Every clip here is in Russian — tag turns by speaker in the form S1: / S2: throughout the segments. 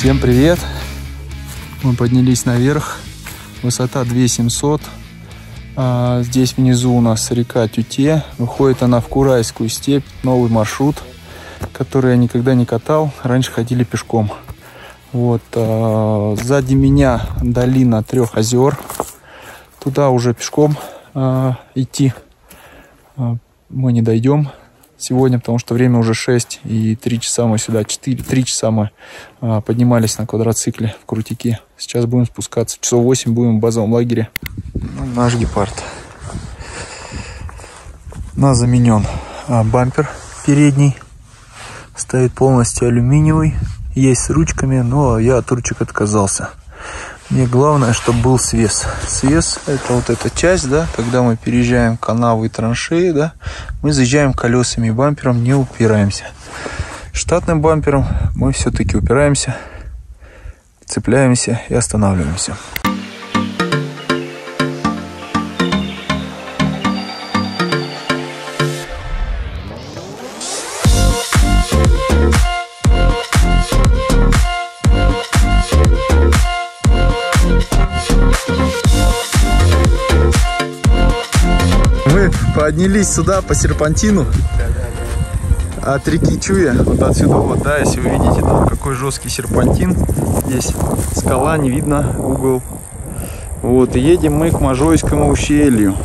S1: Всем привет! Мы поднялись наверх. Высота 2700. Здесь внизу у нас река Тюте. Выходит она в Курайскую степь. Новый маршрут, который я никогда не катал. Раньше ходили пешком. Вот. Сзади меня долина 3 озер. Туда уже пешком идти мы не дойдем сегодня, потому что время уже 6 и 3 часа мы сюда, 3 часа мы поднимались на квадроцикле в Крутике. Сейчас будем спускаться. Часов 8 будем в базовом лагере. Наш гепард. У нас заменен бампер передний. Стоит полностью алюминиевый. Есть с ручками, но я от ручек отказался. Мне главное, чтобы был свес. Свес — это вот эта часть, да, когда мы переезжаем канавы и траншеи, да, мы заезжаем колесами и бампером, не упираемся. Штатным бампером мы все-таки упираемся, цепляемся и останавливаемся. Мы поднялись сюда по серпантину от реки Чуя, вот отсюда вот, да, если вы видите, там какой жесткий серпантин, здесь скала, не видно угол. Вот, и едем мы к Можайскому ущелью.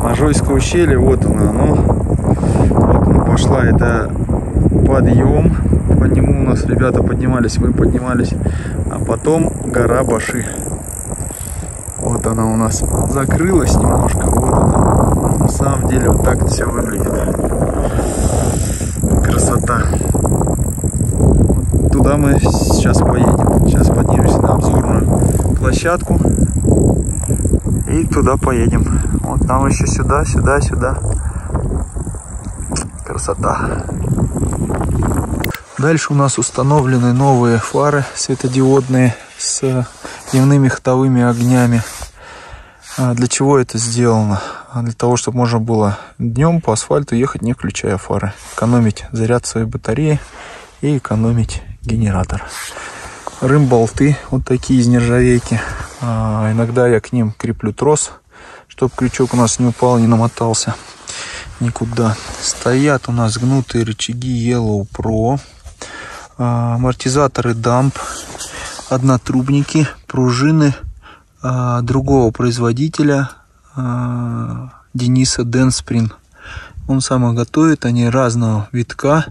S1: Можайское ущелье, вот оно, вот оно пошла, это подъем, по нему у нас ребята поднимались, мы поднимались, а потом гора Баши. Вот она у нас закрылась немножко, вот она. На самом деле вот так все выглядит. Красота. Вот туда мы сейчас поедем. Сейчас поднимемся на обзорную площадку и туда поедем. Вот нам еще сюда. Красота. Дальше у нас установлены новые фары светодиодные с дневными ходовыми огнями. Для чего это сделано? Для того, чтобы можно было днем по асфальту ехать, не включая фары. Экономить заряд своей батареи и экономить генератор. Рым-болты вот такие из нержавейки. Иногда я к ним креплю трос, чтобы крючок у нас не упал, не намотался никуда. Стоят у нас гнутые рычаги Yellow Pro. Амортизаторы Dump. Однотрубники, пружины другого производителя, Дениса Денсприн. Он сам их готовит, они разного витка,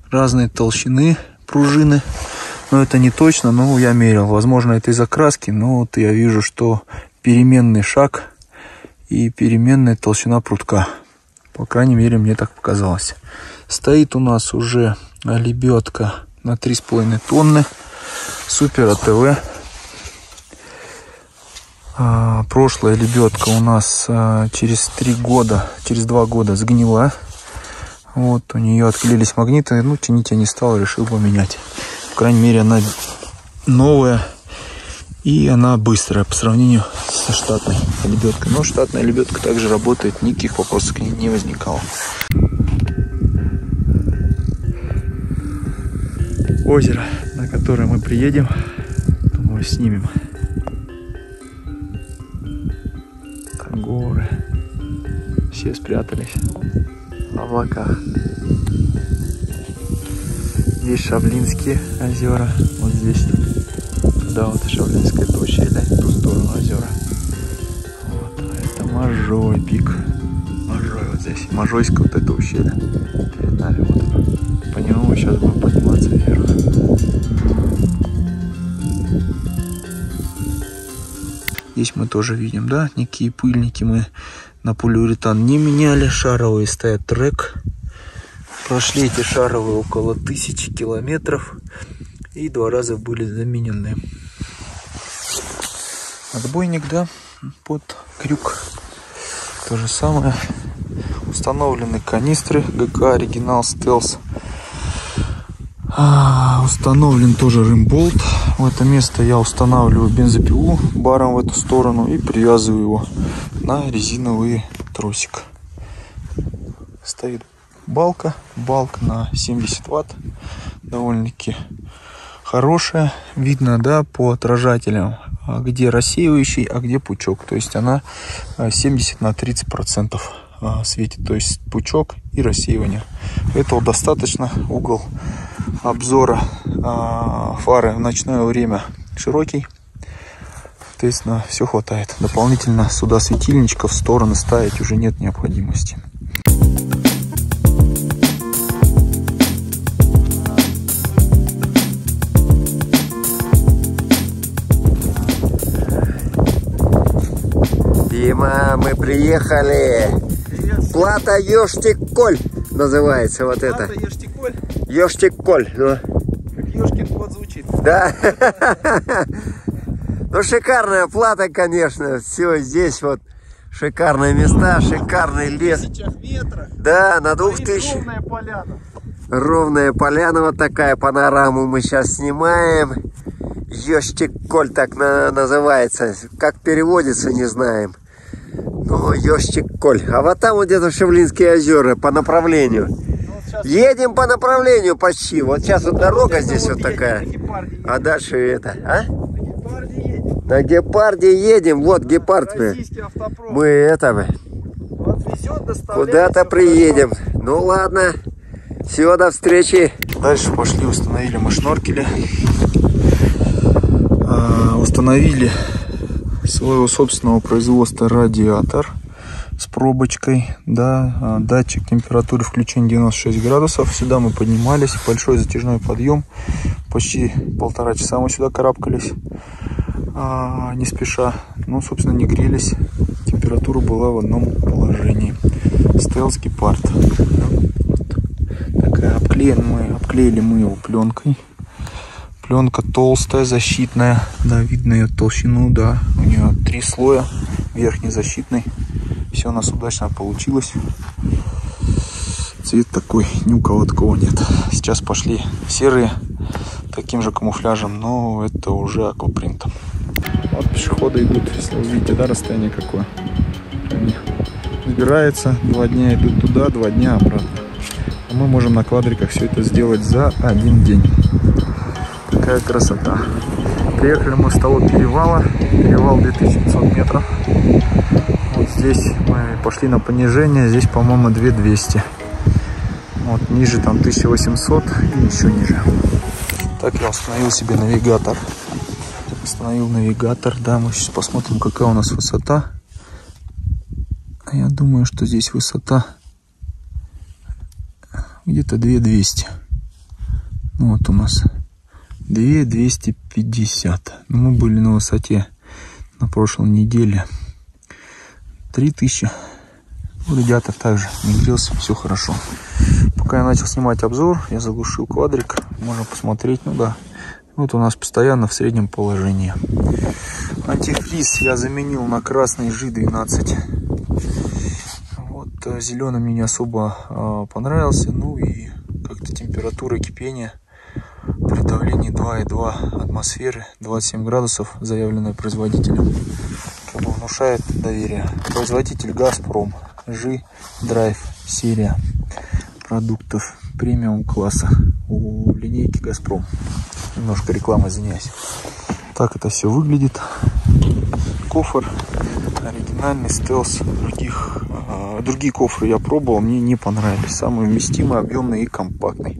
S1: разной толщины пружины. Но это не точно, но я мерил. Возможно, это из окраски, но вот я вижу, что переменный шаг и переменная толщина прутка. По крайней мере, мне так показалось. Стоит у нас уже лебедка на 3,5 тонны. Супер АТВ. Прошлая лебедка у нас через 2 года сгнила. Вот, у нее отклеились магниты. Ну, чинить я не стал, решил поменять. По крайней мере, она новая. И она быстрая по сравнению со штатной лебедкой. Но штатная лебедка также работает, никаких вопросов к ней не возникало. Озеро, на которое мы приедем, мы снимем. Там горы, все спрятались в облаках. Здесь Шаблинские озера, вот здесь туда вот Шаблинское это ущелье, в ту сторону озера. Вот, а это Можой пик, Можой вот здесь, Можайское вот это ущелье перед нами, вот. По нему мы сейчас будем подниматься вверх. Здесь мы тоже видим, да, никакие пыльники мы на полиуретан не меняли. Шаровые стоят трек. Прошли эти шаровые около 1000 километров. И 2 раза были заменены. Отбойник, да, под крюк. То же самое. Установлены канистры ГК Оригинал Стелс. Установлен тоже рымболт. В это место я устанавливаю бензопилу баром в эту сторону и привязываю его на резиновый тросик. Стоит балка на 70 ватт. Довольно-таки хорошая. Видно, да, по отражателям, где рассеивающий, а где пучок. То есть она 70 на 30% светит. То есть пучок и рассеивание. Этого достаточно. Угол обзора фары в ночное время широкий. Соответственно, все хватает. Дополнительно сюда светильничков в стороны ставить уже нет необходимости.
S2: Дима, мы приехали. Плата Йоштиколь называется вот это.
S1: Плата Йоштиколь?
S2: Йоштиколь. Ну.
S1: Как Ёшкин кот звучит.
S2: Да. Ну, шикарная плата, конечно. Все здесь вот шикарные места, шикарный лес.
S1: 1000 метрах.
S2: Да, на 2000.
S1: Ровная поляна.
S2: Ровная поляна, вот такая панораму мы сейчас снимаем. Йоштиколь так называется. Как переводится, не знаем. Ну, Йоштиколь. А вот там вот где-то Шевлинские озера по направлению. Едем по направлению почти. Вот сейчас вот дорога здесь вот такая. А дальше это, а? На гепарде едем. Вот гепард мы это куда-то приедем. Ну ладно. Все, до встречи.
S1: Дальше пошли, установили мы шноркели. Установили своего собственного производства радиатор с пробочкой, да, датчик температуры включения 96 градусов. Сюда мы поднимались, большой затяжной подъем, почти 1,5 часа мы сюда карабкались, не спеша, ну, собственно, не грелись, температура была в одном положении. Стелс гепард, такая, обклеили мы его пленкой. Пленка толстая, защитная, да, видно ее толщину, да, у нее 3 слоя, верхний защитный. Все у нас удачно получилось. Цвет такой, ни у кого такого нет. Сейчас пошли серые, таким же камуфляжем, но это уже аквапринтом. Вот пешеходы идут, если вы видите, да, расстояние какое. Они сбираются, 2 дня идут туда, 2 дня обратно. А мы можем на квадриках все это сделать за 1 день. Такая красота. Приехали мы с того перевала. Перевал 2500 метров. Вот здесь мы пошли на понижение. Здесь, по-моему, 2200. Вот ниже там 1800 и еще ниже. Так я установил себе навигатор. Установил навигатор. Да, мы сейчас посмотрим, какая у нас высота. Я думаю, что здесь высота где-то 2200. Ну, вот у нас 2250. Мы были на высоте на прошлой неделе 3000. Радиатор также не грелся, все хорошо. Пока я начал снимать обзор, я заглушил квадрик. Можно посмотреть, ну да. Вот у нас постоянно в среднем положении. Антифриз я заменил на красный G12. Вот зеленый мне не особо понравился. Ну и как-то температура кипения при давлении 2,2 атмосферы, 27 градусов, заявленное производителем, как бы внушает доверие. Производитель Газпром, G-Drive серия продуктов премиум класса у линейки Газпром. Немножко рекламы, извиняюсь. Так это все выглядит. Кофр оригинальный, стелс. Другие кофры я пробовал, мне не понравились. Самый вместимый, объемный и компактный.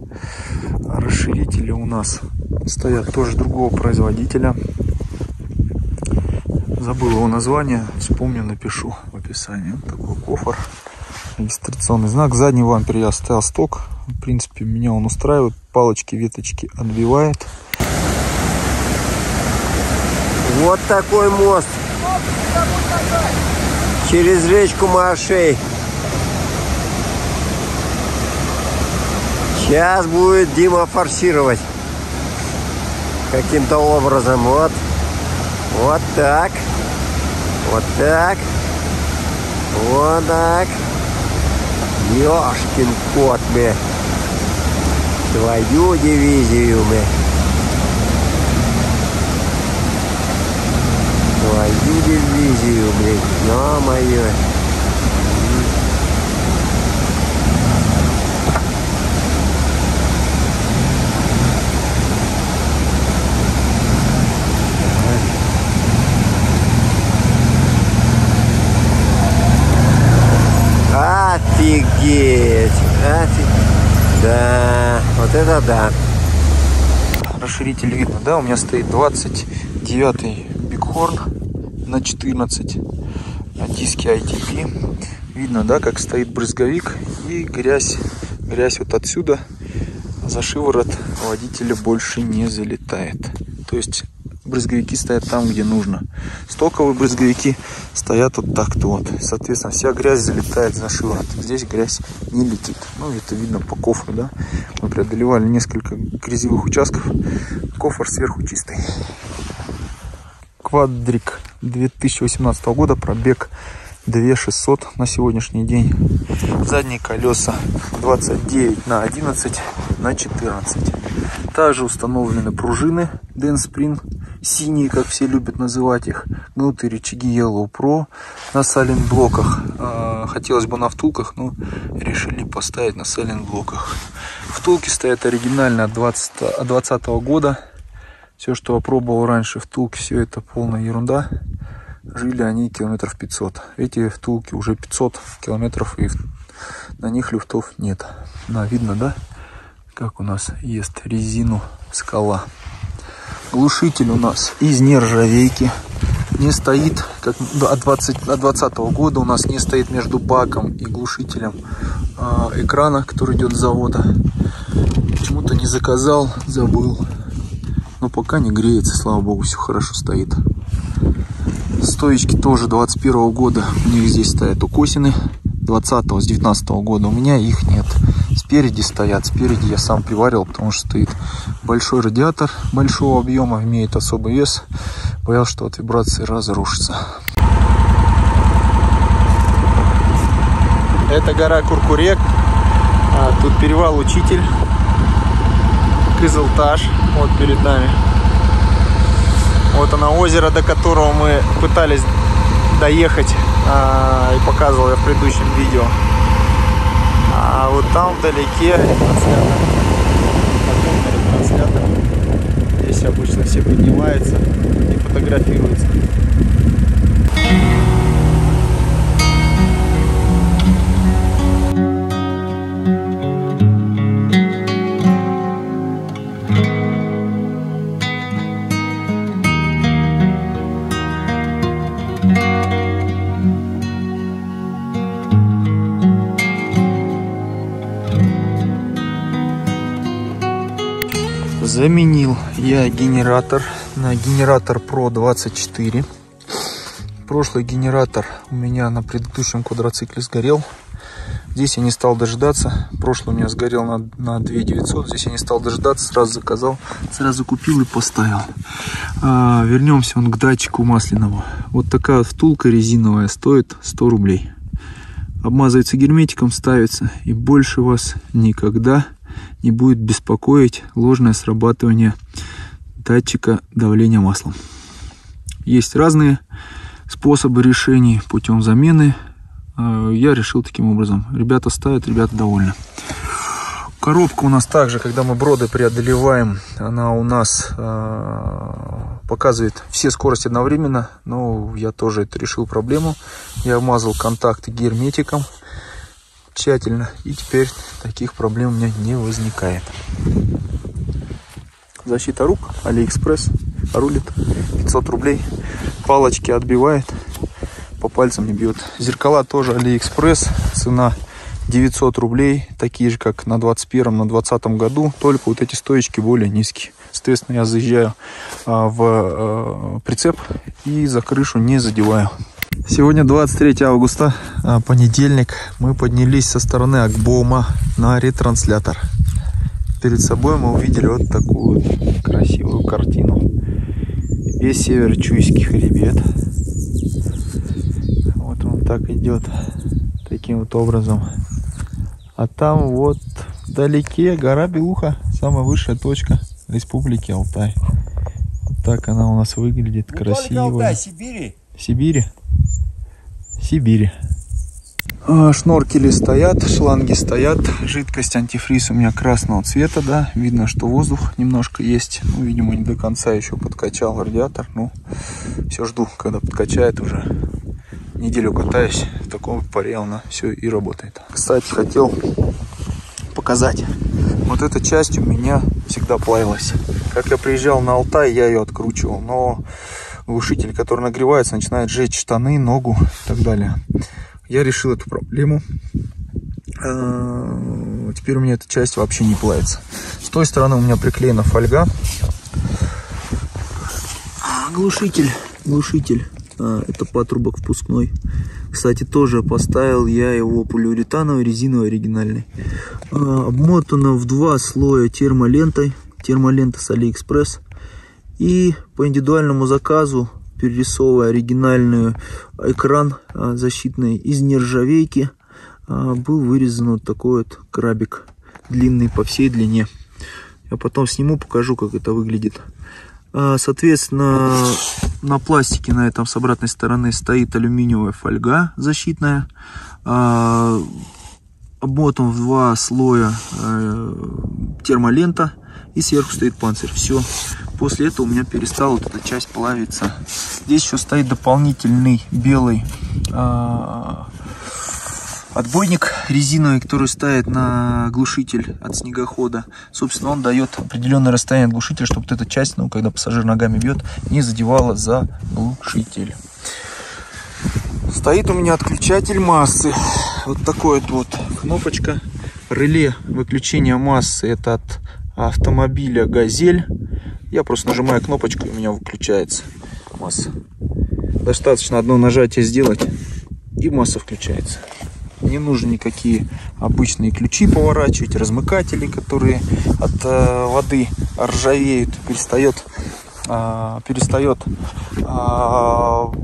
S1: Расширители у нас стоят тоже другого производителя. Забыл его название, вспомню, напишу в описании. Вот такой кофр. Регистрационный знак. Задний вампер я оставил сток. В принципе, меня он устраивает. Палочки, веточки отбивает.
S2: Вот такой мост через речку Маашей. Сейчас будет Дима форсировать каким-то образом. Вот, вот так, вот так, вот так. Ёшкин кот, мы. Твою дивизию, мы. Твою дивизию, блин, ё-моё. Офигеть! Да, вот это да.
S1: Расширитель видно, да? У меня стоит 29-й Bighorn на 14 на диске ITP. Видно, да, как стоит брызговик и грязь. Грязь вот отсюда за шиворот водителя больше не залетает. То есть брызговики стоят там, где нужно. Стоковые брызговики стоят вот так-то вот. Соответственно, вся грязь залетает за шиворот. Здесь грязь не летит. Ну, это видно по кофру, да. Мы преодолевали несколько грязевых участков. Кофр сверху чистый. Квадрик 2018 года, пробег 2600 на сегодняшний день. Задние колеса 29 на 11 на 14. Также установлены пружины Denspring, синие, как все любят называть их. Гнутые рычаги Yellow Pro на сайлент-блоках. Хотелось бы на втулках, но решили поставить на сайлент-блоках. Втулки стоят оригинально от 2020 года. Все, что опробовал раньше втулки, все это полная ерунда. Жили они километров 500. Эти втулки уже 500 километров, и на них люфтов нет. Да, видно, да? Как у нас ест резину скала. Глушитель у нас из нержавейки. Не стоит, как от 2020 года у нас не стоит между баком и глушителем экрана, который идет с завода. Почему-то не заказал, забыл. Но пока не греется, слава богу, все хорошо стоит. Стоечки тоже 21 года. У них здесь стоят укосины. 20-го, с 19 года у меня их нет. Спереди стоят. Спереди я сам приварил, потому что стоит большой радиатор большого объема, имеет особый вес. Боялся, что от вибрации разрушится. Это гора Куркурек. Тут перевал Учитель. Кызылташ. Вот перед нами. Вот оно, озеро, до которого мы пытались доехать, и показывал я в предыдущем видео. А вот там вдалеке ретранслятор. Здесь обычно все поднимаются и фотографируются. Заменил я генератор на генератор Pro 24. Прошлый генератор у меня на предыдущем квадроцикле сгорел. Здесь я не стал дожидаться. Прошлый у меня сгорел на 2900. Здесь я не стал дожидаться, сразу заказал, сразу купил и поставил. Вернемся к датчику масляному. Вот такая втулка резиновая стоит 100 рублей. Обмазывается герметиком, ставится, и больше вас никогда не будет беспокоить ложное срабатывание датчика давления маслом. Есть разные способы решений путем замены. Я решил таким образом. Ребята ставят, ребята довольны. Коробка у нас также, когда мы броды преодолеваем, она у нас показывает все скорости одновременно. Но я тоже решил проблему. Я обмазал контакты герметиком тщательно, и теперь таких проблем у меня не возникает. Защита рук, AliExpress, рулит, 500 рублей. Палочки отбивает, по пальцам не бьет. Зеркала тоже AliExpress, цена 900 рублей, такие же как на 21-м, на 20-м году, только вот эти стоечки более низкие. Соответственно, я заезжаю в прицеп и за крышу не задеваю. Сегодня 23 августа, понедельник. Мы поднялись со стороны Акбома на ретранслятор. Перед собой мы увидели вот такую вот красивую картину. Весь север Чуйский хребет. Вот он так идет, таким вот образом. А там вот вдалеке гора Белуха, самая высшая точка Республики Алтай. Вот так она у нас выглядит, красиво.
S2: Алтай, Сибири.
S1: Сибири? Сибири. Шноркели стоят, шланги стоят. Жидкость антифриз у меня красного цвета, да. Видно, что воздух немножко есть. Ну, видимо, не до конца еще подкачал радиатор. Ну, все жду, когда подкачает уже. неделю катаюсь, в таком паре она все и работает. Кстати, хотел показать. Вот эта часть у меня всегда плавилась. Как я приезжал на Алтай, я ее откручивал, но глушитель, который нагревается, начинает жечь штаны, ногу и так далее. Я решил эту проблему. Теперь у меня эта часть вообще не плавится. С той стороны у меня приклеена фольга. Глушитель. Это патрубок впускной. Кстати, тоже поставил я его полиуретановый, резиновый, оригинальный. Обмотано в 2 слоя термолентой. Термолента с Алиэкспресс. И по индивидуальному заказу, перерисовывая оригинальный экран защитный из нержавейки, был вырезан вот такой вот крабик, длинный по всей длине. Я потом сниму, покажу, как это выглядит. Соответственно, на пластике на этом с обратной стороны стоит алюминиевая фольга защитная. Обмотан в 2 слоя термолента. И сверху стоит панцирь. Все. После этого у меня перестала вот эта часть плавиться. Здесь еще стоит дополнительный белый отбойник резиновый, который ставит на глушитель от снегохода. Собственно, он дает определенное расстояние от глушителя, чтобы вот эта часть, ну, когда пассажир ногами бьет, не задевала за глушитель. Стоит у меня отключатель массы. Вот такой вот кнопочка. Реле выключения массы. Это от автомобиля «Газель». Я просто нажимаю кнопочку, и у меня выключается масса. Достаточно одно нажатие сделать, и масса включается. Не нужно никакие обычные ключи поворачивать, размыкатели, которые от воды ржавеют, перестает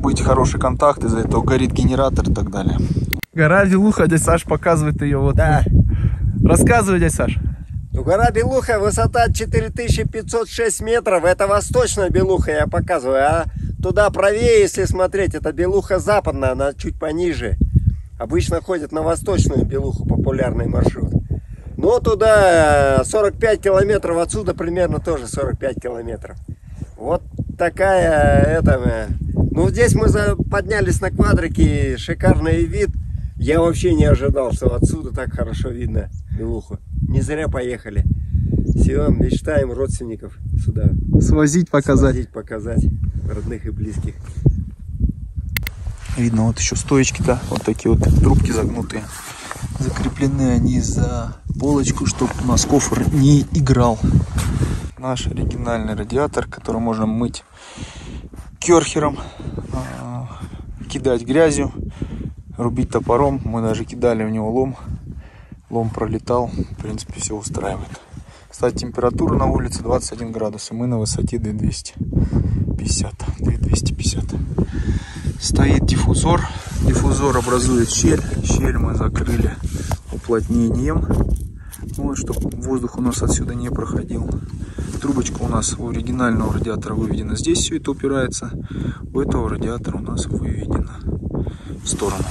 S1: быть хороший контакт, из-за этого горит генератор и так далее.
S3: Гора Белуха, дядя Саш показывает ее вот. Да. Рассказывай, дядя Саш.
S2: Ну, гора Белуха, высота 4506 метров, это восточная Белуха, я показываю, а туда правее, если смотреть, это Белуха западная, она чуть пониже. Обычно ходят на восточную Белуху, популярный маршрут. Но туда 45 километров, отсюда примерно тоже 45 километров. Вот такая, ну, здесь мы поднялись на квадрике, шикарный вид. Я вообще не ожидал, что отсюда так хорошо видно Белуху. Не зря поехали. Все, мечтаем родственников сюда
S3: свозить, показать.
S2: Родных и близких.
S1: Видно, вот еще стоечки-то, вот такие вот трубки загнутые. Закреплены они за полочку, чтобы у нас кофр не играл. Наш оригинальный радиатор, который можно мыть керхером, кидать грязью, рубить топором. Мы даже кидали в него лом. Лом пролетал, в принципе, все устраивает. Кстати, температура на улице 21 градус, и мы на высоте 2250. Стоит диффузор. Диффузор образует щель. Щель мы закрыли уплотнением, вот, чтобы воздух у нас отсюда не проходил. Трубочка у нас у оригинального радиатора выведена здесь, все это упирается. У этого радиатора у нас выведено в сторону.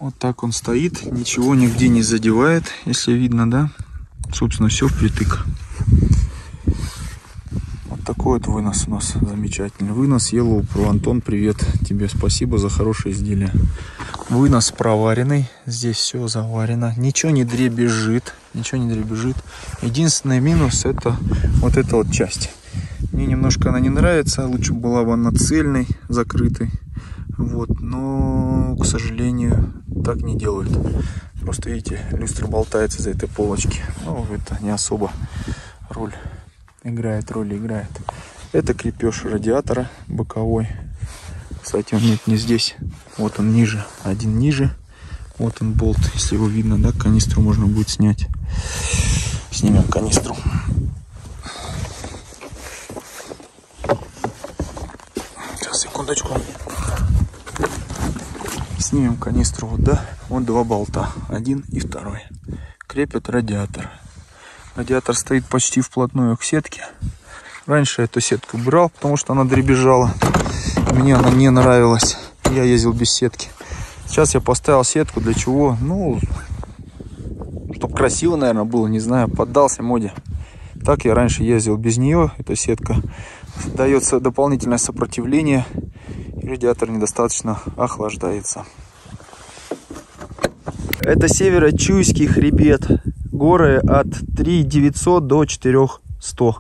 S1: Вот так он стоит, ничего нигде не задевает, если видно, да? Собственно, все впритык. Вот такой вот вынос у нас замечательный. Вынос Yellow Pro. Антон, привет тебе, спасибо за хорошее изделие. Вынос проваренный, здесь все заварено, ничего не дребезжит, Единственный минус — это вот эта вот часть. Мне немножко она не нравится, лучше была бы она цельной, закрытой. Вот, но, к сожалению, так не делают. Просто, видите, люстра болтается за этой полочки. Ну, это не особо роль играет. Это крепеж радиатора боковой. Кстати, он нет не здесь. Вот он ниже, один ниже. Вот он болт, если его видно, да, канистру можно будет снять. Снимем канистру. Сейчас, секундочку. Снимем канистру, вот, да, вот 2 болта, один и второй. Крепят радиатор. Радиатор стоит почти вплотную к сетке. Раньше эту сетку брал, потому что она дребезжала. Мне она не нравилась. Я ездил без сетки. Сейчас я поставил сетку. Для чего? Ну, чтобы красиво, наверное, было, не знаю. Поддался моде. Так я раньше ездил без нее. Эта сетка дается дополнительное сопротивление. радиатор недостаточно охлаждается. Это Северо-Чуйский хребет. Горы от 3900 до 4100.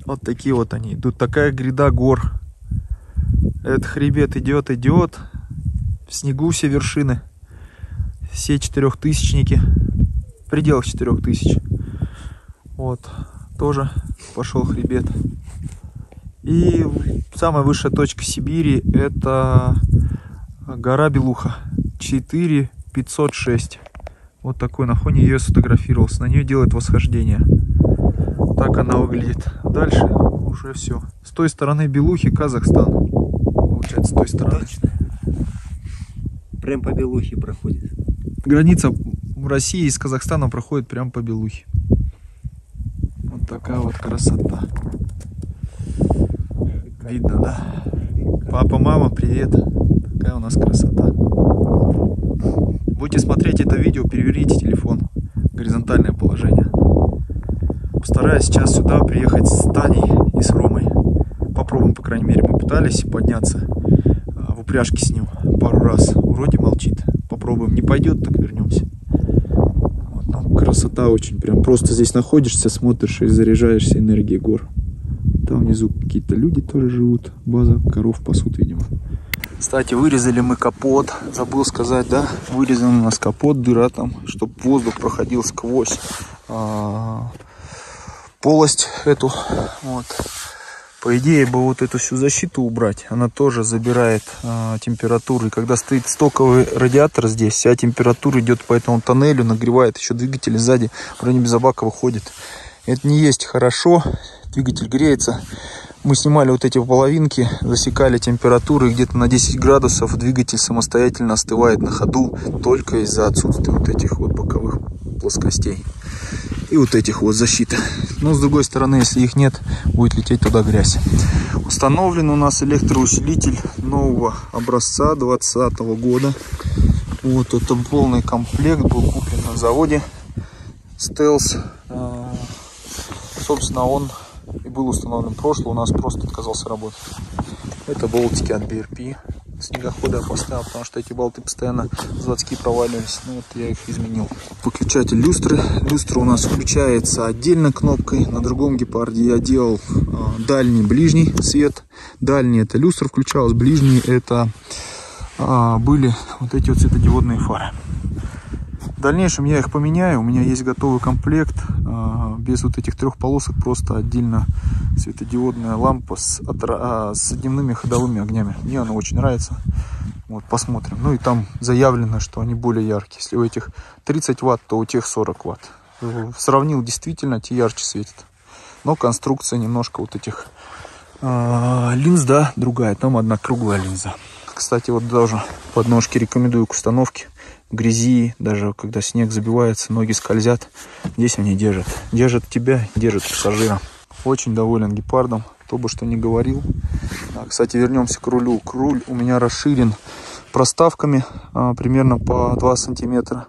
S1: Вот такие вот они. Тут такая гряда гор. Этот хребет идет. В снегу все вершины. Все 4000-ники. В пределах 4000. Вот. Тоже пошел хребет. И самая высшая точка Сибири — это гора Белуха. 4506. Вот такой на фоне ее сфотографировался. На нее делает восхождение. Так она выглядит. Дальше уже все. С той стороны Белухи Казахстан. Получается, с той стороны.
S2: Точно. Прям по Белухе проходит.
S1: Граница России с Казахстаном проходит прям по Белухе. Вот такая вот красота. Видно, да? Папа, мама, привет. Такая у нас красота. Будете смотреть это видео, переверните телефон в горизонтальное положение. Постараюсь сейчас сюда приехать с Таней и с Ромой. Попробуем, по крайней мере. Мы пытались подняться в упряжке с ним пару раз. Вроде молчит. Попробуем. Не пойдет, так вернемся. Вот, ну, красота очень. Прям просто здесь находишься, смотришь и заряжаешься энергией гор. Там внизу какие-то люди тоже живут. База, коров пасут, видимо. Кстати, вырезали мы капот. Забыл сказать, да? Вырезан у нас капот, дыра там, чтобы воздух проходил сквозь полость эту. Вот. По идее бы вот эту всю защиту убрать. Она тоже забирает температуру. И когда стоит стоковый радиатор здесь, вся температура идет по этому тоннелю, нагревает еще двигатель сзади. Вроде без бака выходит. Это не есть хорошо. Двигатель греется. Мы снимали вот эти половинки, засекали температуры, где-то на 10 градусов двигатель самостоятельно остывает на ходу только из-за отсутствия вот этих вот боковых плоскостей и вот этих вот защиты. Но с другой стороны, если их нет, будет лететь туда грязь. Установлен у нас электроусилитель нового образца 2020 года. Вот это полный комплект, был куплен на заводе Стелс. Собственно, он и был установлен прошлый, у нас просто отказался работать. Это болтики от BRP. Снегохода я поставил, потому что эти болты постоянно заводские проваливались. Ну вот я их изменил. Выключатель люстры. Люстра у нас включается отдельно кнопкой. На другом гепарде я делал дальний, ближний свет. Дальний — это люстра включалась, ближний — это были вот эти вот светодиодные фары. В дальнейшем я их поменяю. У меня есть готовый комплект без вот этих трех полосок, просто отдельно светодиодная лампа с дневными ходовыми огнями. Мне она очень нравится. Вот, посмотрим. Ну и там заявлено, что они более яркие. Если у этих 30 ватт, то у тех 40 ватт. Сравнил, действительно, те ярче светят. Но конструкция немножко вот этих линз, да, другая. Там одна круглая линза. Кстати, вот даже подножки рекомендую к установке. В грязи, даже когда снег забивается, ноги скользят, здесь они держат. Держат тебя, держат пассажира. Очень доволен гепардом, кто бы что ни говорил. Кстати, вернемся к рулю. Руль у меня расширен проставками примерно по 2 сантиметра,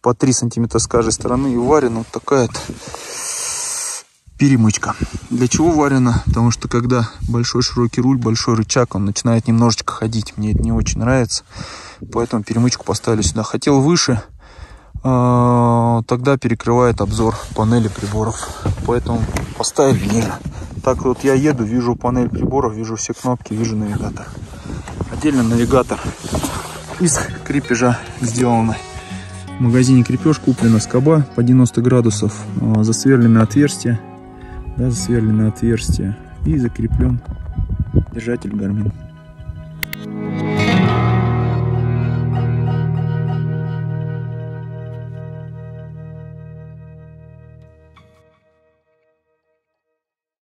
S1: по 3 сантиметра с каждой стороны. И варена вот такая-то перемычка. Для чего варена? Потому что когда большой широкий руль, большой рычаг, он начинает немножечко ходить. Мне это не очень нравится. Поэтому перемычку поставили сюда. Хотел выше, тогда перекрывает обзор панели приборов. Поэтому поставили ниже. Так вот я еду, вижу панель приборов, вижу все кнопки, вижу навигатор. Отдельно навигатор из крепежа сделано. В магазине крепеж куплена скоба по 90 градусов. Засверленное отверстие. Да, засверленное отверстие. И закреплен держатель Garmin.